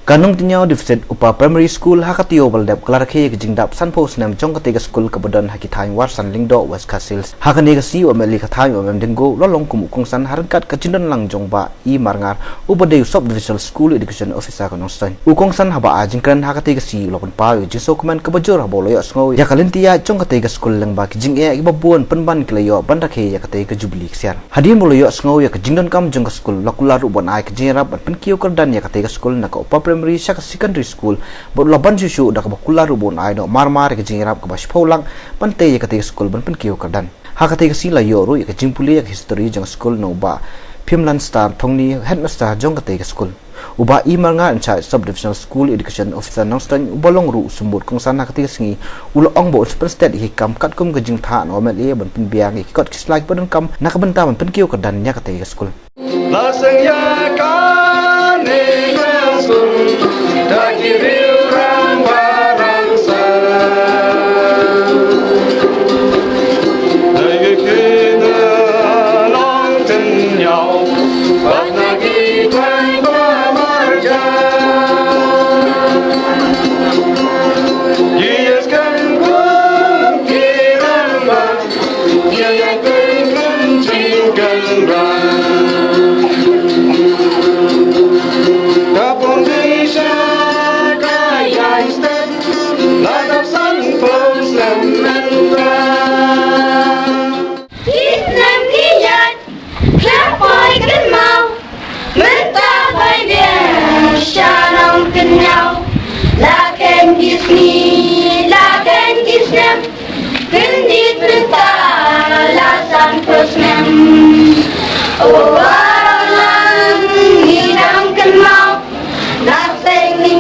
Kanong tinyaw Divisit Upa Primary School hakatio baldep klarke jingdap sanpo snam jong ketiga school kebedan hakithain warsan lingdo West Castles hakane ka si omeli kathain omem dengo lolong kumukong san harkat kajindan lang jong ba I marngar ubade sub divisional school education officer kanong stan ukong san haba ajingkan hakatiga si lokon pa jiso kuman kebajur habolo yo sngo ya kalentia jong ketiga school lang ba kijing e ibabun penban klayo bandake ya ketiga jubli siar hadim bolo yo sngo ya kajingdan kam jong school lokular ubon ai kajirap penkiu kerdan ya ketiga school na ka primary secondary school but laban susu dak bakula rubon ai no marmar ke jingrap ke bas pholang pante ye kate school ban pen kiyo kardan ha kate sila yoru ye jimpuli ye history jang school no ba Pimlan star thongni headmaster jong kate school uba I marnga ancha subdivisional school education officer nongstan ubalong ru sumbut kong sana kate singi ulo ong bo superstate hi kam kat kum ke jing tha no mel ye ban pen biang ki kot kislike ban kam nakabenta ban pen kiyo kardan nya kate school la seng ya ka ne Daki riurang barangsa Dagi kena long tenyau Bat nagi tuan marja Yeskan pun kiramba Yaya kencingkan Kapon Malaysia Orang hilang kenal, nothing